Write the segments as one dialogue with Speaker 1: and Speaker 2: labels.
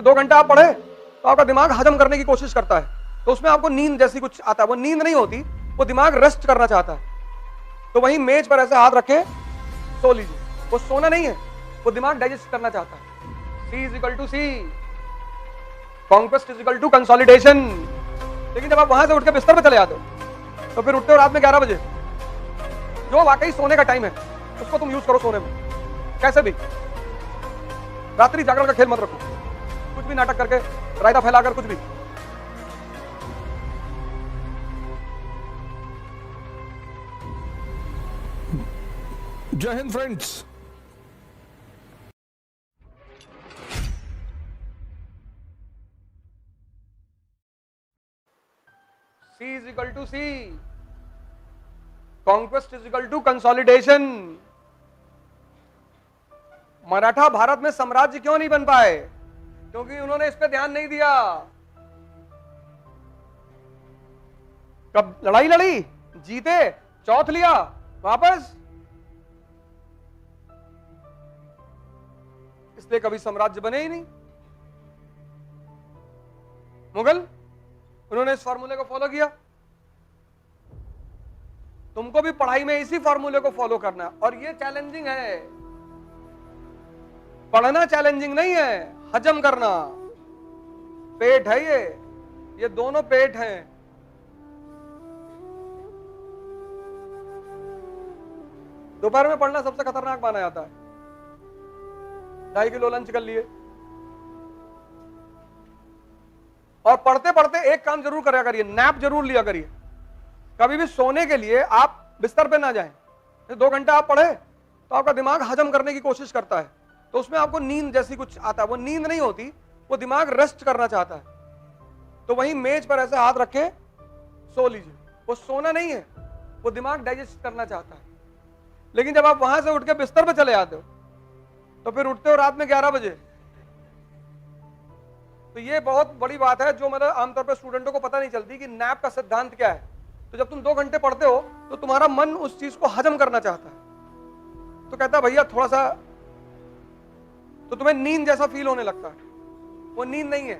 Speaker 1: 2 घंटा आप पढ़े तो आपका दिमाग हजम करने की कोशिश करता है, तो उसमें आपको नींद जैसी कुछ आता है। वो नींद नहीं होती, वो दिमाग रेस्ट करना चाहता है। तो वहीं मेज पर ऐसे हाथ रखे सो लीजिए। वो सोना नहीं है, वो दिमाग डाइजेस्ट करना चाहता है। C is equal to C, conquest is equal to consolidation. लेकिन जब आप वहां से उठ के बिस्तर पे चले जाते हो तो फिर उठते हो रात में 11 बजे। जो वाकई सोने का टाइम है उसको तुम यूज करो सोने में, कैसे भी। रात्रि जागरण का खेल मत रखो, कुछ भी नाटक करके, रायता फैलाकर, कुछ भी।
Speaker 2: Jai Hind friends.
Speaker 1: C is equal to C, conquest is equal to consolidation. Maratha Bharat में साम्राज्य क्यों नहीं बन पाए? क्योंकि उन्होंने इस पे ध्यान नहीं दिया। कब लड़ाई लड़ी, जीते, चौथ लिया, वापस, इसलिए कभी साम्राज्य बने ही नहीं। मुगल, उन्होंने इस फॉर्मूले को फॉलो किया। तुमको भी पढ़ाई में इसी फॉर्मूले को फॉलो करना है, और ये चैलेंजिंग है। पढ़ना चैलेंजिंग नहीं है, हजम करना। पेट है ये दोनों पेट हैं। दोपहर में पढ़ना सबसे खतरनाक माना जाता है। 2.5 किलो लंच कर लिए, और पढ़ते पढ़ते एक काम जरूर करा करिए, नैप जरूर लिया करिए। कभी भी सोने के लिए आप बिस्तर पे ना जाएं। 2 घंटा आप पढ़े तो आपका दिमाग हजम करने की कोशिश करता है, तो उसमें आपको नींद जैसी कुछ आता है। वो नींद नहीं होती, वो दिमाग रेस्ट करना चाहता है। तो वहीं मेज पर ऐसे हाथ रखे सो लीजिए। वो सोना नहीं है, वो दिमाग डाइजेस्ट करना चाहता है। लेकिन जब आप वहां से उठ के बिस्तर पे चले जाते हो तो फिर उठते हो रात में 11 बजे। तो ये बहुत बड़ी बात है, जो मतलब आमतौर पर स्टूडेंटों को पता नहीं चलती कि नैप का सिद्धांत क्या है। तो जब तुम 2 घंटे पढ़ते हो तो तुम्हारा मन उस चीज को हजम करना चाहता है, तो कहता है भैया थोड़ा सा, तो तुम्हें नींद जैसा फील होने लगता है। वो नींद नहीं है।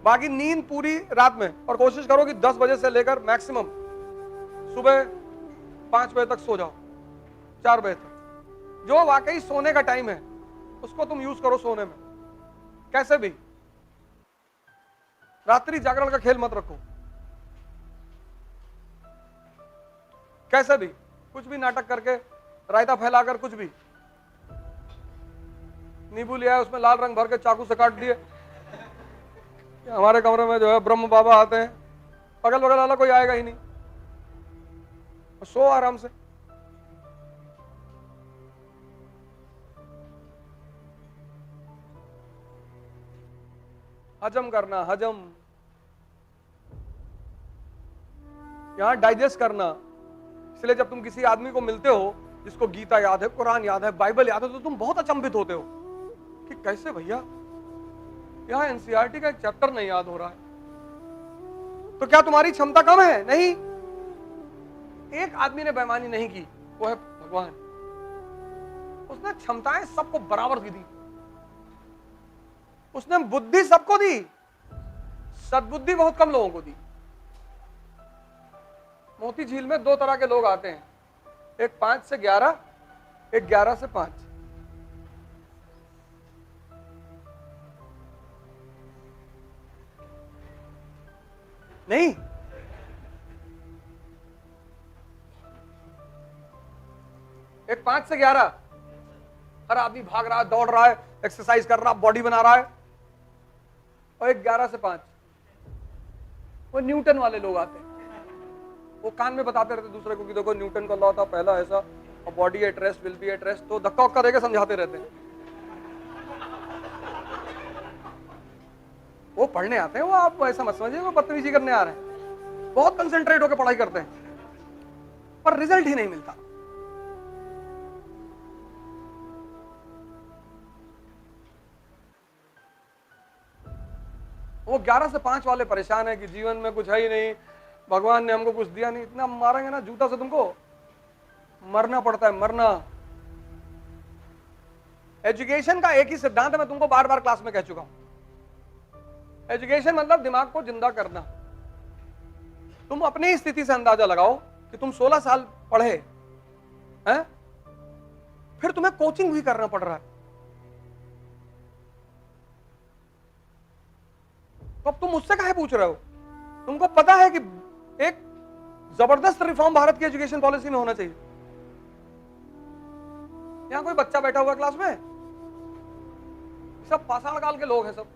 Speaker 1: बाकी नींद पूरी रात में, और कोशिश करो कि 10 बजे से लेकर मैक्सिमम सुबह 5 बजे तक सो जाओ, 4 बजे तक। जो वाकई सोने का टाइम है उसको तुम यूज करो सोने में, कैसे भी। रात्रि जागरण का खेल मत रखो, कैसे भी, कुछ भी नाटक करके, रायता फैलाकर, कुछ भी। नींबू लिया है, उसमें लाल रंग भर के चाकू से काट दिए। हमारे कमरे में जो है ब्रह्म बाबा आते हैं, अगल बगल वाला कोई आएगा ही नहीं, सो आराम से। हजम करना, हजम, यहां डाइजेस्ट करना। इसलिए जब तुम किसी आदमी को मिलते हो जिसको गीता याद है, कुरान याद है, बाइबल याद है, तो तुम बहुत अचंभित होते हो कि कैसे भैया यहां एनसीईआरटी का एक चैप्टर नहीं याद हो रहा है। तो क्या तुम्हारी क्षमता कम है? नहीं। एक आदमी ने बेईमानी नहीं की, वो है भगवान। उसने क्षमताएं सबको बराबर दी। उसने बुद्धि सबको दी, सद्बुद्धि बहुत कम लोगों को दी। मोती झील में 2 तरह के लोग आते हैं, एक 5 से 11, एक 11 से 5। नहीं, एक 5 से 11 हर आदमी भाग रहा है, दौड़ रहा है, एक्सरसाइज कर रहा है, बॉडी बना रहा है। और एक 11 से 5 वो न्यूटन वाले लोग आते हैं। वो कान में बताते रहते दूसरे को कि देखो न्यूटन का लॉ था पहला ऐसा, और body at rest will be at rest. तो धक्का उक्का देके समझाते रहते हैं। वो पढ़ने आते हैं, वो आप ऐसा मत समझिए वो बदतमीजी करने आ रहे हैं। बहुत कंसंट्रेट होकर पढ़ाई करते हैं, पर रिजल्ट ही नहीं मिलता। वो 11 से 5 वाले परेशान है कि जीवन में कुछ है ही नहीं, भगवान ने हमको कुछ दिया नहीं। इतना मारेंगे ना जूता से, तुमको मरना पड़ता है, मरना। एजुकेशन का एक ही सिद्धांत है, मैं तुमको बार बार क्लास में कह चुका हूं। एजुकेशन मतलब दिमाग को जिंदा करना। तुम अपनी स्थिति से अंदाजा लगाओ कि तुम 16 साल पढ़े हैं, फिर तुम्हें कोचिंग भी करना पड़ रहा है, तो अब तुम मुझसे काहे पूछ रहे हो? तुमको पता है कि एक जबरदस्त रिफॉर्म भारत की एजुकेशन पॉलिसी में होना चाहिए। यहां कोई बच्चा बैठा हुआ क्लास में? सब पाषाण काल के लोग हैं सब,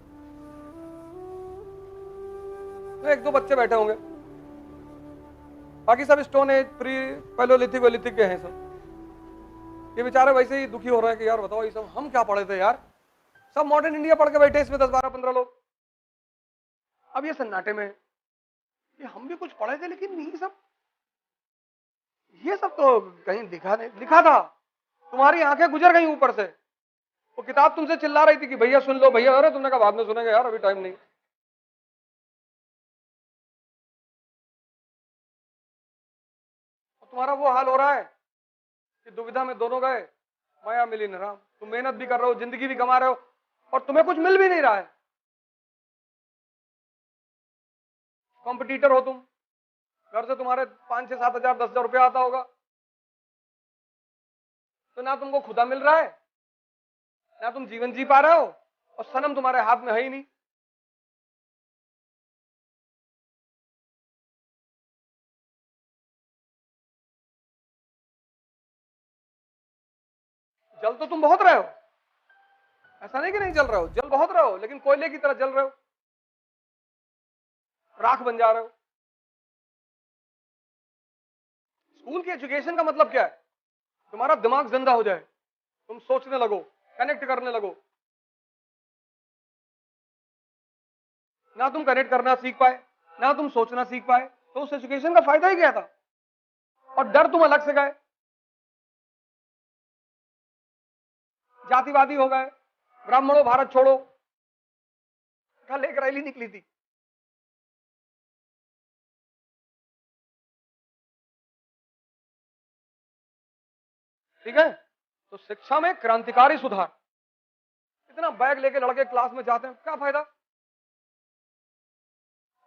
Speaker 1: तो एक दो बच्चे बैठे होंगे, बाकी सब स्टोन एज, प्री पैलोलिथिक वेलिथिक के हैं सब। ये बेचारे वैसे ही दुखी हो रहे हैं कि यार बताओ ये सब हम क्या पढ़े थे यार, सब मॉडर्न इंडिया पढ़ के बैठे इसमें 10 12 15 लोग। अब ये सन्नाटे में ये हम भी कुछ पढ़े थे, लेकिन ये सब तो कहीं लिखा था, तुम्हारी आंखें गुजर गई ऊपर से। वो किताब तुमसे चिल्ला रही थी कि भैया सुन लो भैया, अरे तुमने कहा बाद में सुनेंगे यार, अभी टाइम नहीं। तुम्हारा वो हाल हो रहा है कि दुविधा में दोनों गए, माया मिली न राम। तुम मेहनत भी कर रहे हो, जिंदगी भी कमा रहे हो, और तुम्हें कुछ मिल भी नहीं रहा है। कॉम्पिटिटर हो तुम, घर से तुम्हारे 5 6 7 हजार 10 हजार रुपया आता होगा, तो ना तुमको खुदा मिल रहा है, ना तुम जीवन जी पा रहे हो, और सनम तुम्हारे हाथ में है ही नहीं। जल तो तुम बहुत रहे हो, ऐसा नहीं कि नहीं जल रहे हो, जल बहुत रहे हो, लेकिन कोयले की तरह जल रहे हो, राख बन जा रहे हो। स्कूल की एजुकेशन का मतलब क्या है? तुम्हारा दिमाग जिंदा हो जाए, तुम सोचने लगो, कनेक्ट करने लगो। ना तुम कनेक्ट करना सीख पाए, ना तुम सोचना सीख पाए, तो उस एजुकेशन का फायदा ही क्या था? और डर तुम अलग से गए, जातिवादी हो गए, ब्राह्मणों भारत छोड़ो, कल एक रैली निकली थी, ठीक है? तो शिक्षा में क्रांतिकारी सुधार। इतना बैग लेके लड़के क्लास में जाते हैं, क्या फायदा?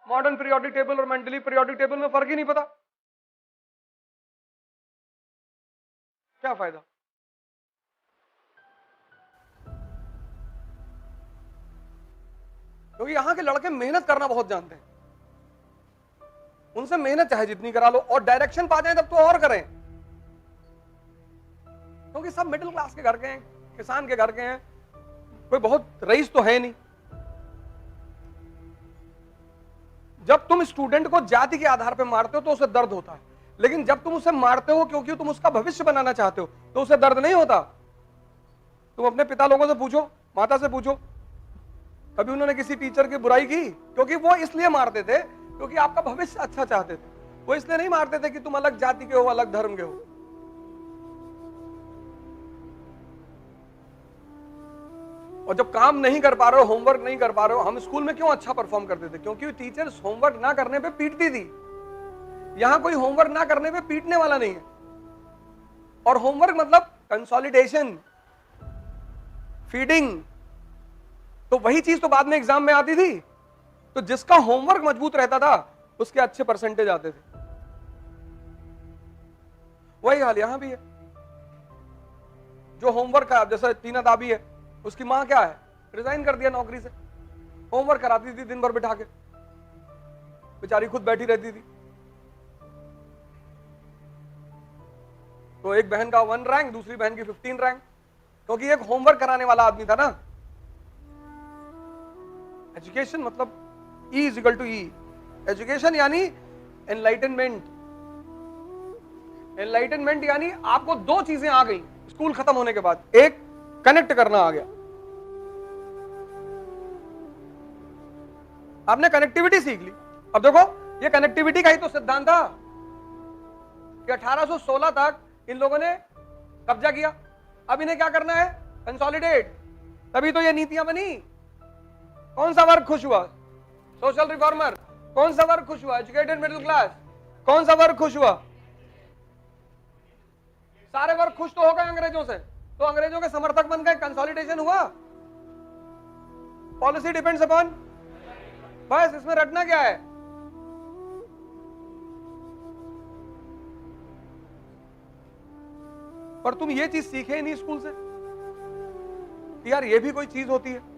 Speaker 1: मॉडर्न पीरियोडिक टेबल और मेंडली पीरियोडिक टेबल में फर्क ही नहीं पता, क्या फायदा? क्योंकि यहां के लड़के मेहनत करना बहुत जानते हैं, उनसे मेहनत चाहे जितनी करा लो, और डायरेक्शन पा जाए तब तो और करें, क्योंकि सब मिडिल क्लास के घर के हैं, किसान के घर के हैं, कोई बहुत रईस तो है नहीं। जब तुम स्टूडेंट को जाति के आधार पर मारते हो तो उसे दर्द होता है, लेकिन जब तुम उसे मारते हो क्योंकि तुम उसका भविष्य बनाना चाहते हो तो उसे दर्द नहीं होता। तुम अपने पिता लोगों से पूछो, माता से पूछो, कभी उन्होंने किसी टीचर की बुराई की? क्योंकि वो इसलिए मारते थे क्योंकि आपका भविष्य अच्छा चाहते थे, वो इसलिए नहीं मारते थे कि तुम अलग जाति के हो, अलग धर्म के हो। और जब काम नहीं कर पा रहे हो, होमवर्क नहीं कर पा रहे हो, हम स्कूल में क्यों अच्छा परफॉर्म करते थे? क्योंकि टीचर्स होमवर्क ना करने पे पीटती थी। यहां कोई होमवर्क ना करने पे पीटने वाला नहीं है, और होमवर्क मतलब कंसोलिडेशन, फीडिंग, तो वही चीज तो बाद में एग्जाम में आती थी। तो जिसका होमवर्क मजबूत रहता था उसके अच्छे परसेंटेज आते थे। वही हाल यहां भी है। जो होमवर्क का, जैसे टीना दाबी है, उसकी मां क्या है, रिजाइन कर दिया नौकरी से, होमवर्क कराती थी दिन भर बिठा के, बेचारी खुद बैठी रहती थी। तो एक बहन का 1 रैंक, दूसरी बहन की 15 रैंक, क्योंकि एक होमवर्क कराने वाला आदमी था ना। एजुकेशन मतलब E is equal to E. Education यानी एनलाइटनमेंट। एनलाइटनमेंट यानी आपको 2 चीजें आ गई स्कूल खत्म होने के बाद, एक कनेक्ट करना आ गया, आपने कनेक्टिविटी सीख ली। अब देखो, ये कनेक्टिविटी का ही तो सिद्धांत था कि 1816 तक इन लोगों ने कब्जा किया, अब इन्हें क्या करना है, कंसोलिडेट। तभी तो ये नीतियां बनी। कौन सा वर्ग खुश हुआ? Social reformer. कौन सा वर्ग खुश हुआ? Educated middle class. कौन सा वर्ग खुश हुआ? सारे वर्ग खुश तो हो गए अंग्रेजों से, तो अंग्रेजों के समर्थक बन गए, कंसोलिडेशन हुआ। पॉलिसी डिपेंड्स अपॉन, बस इसमें रटना क्या है। पर तुम ये चीज सीखे ही नहीं स्कूल से कि यार ये भी कोई चीज होती है।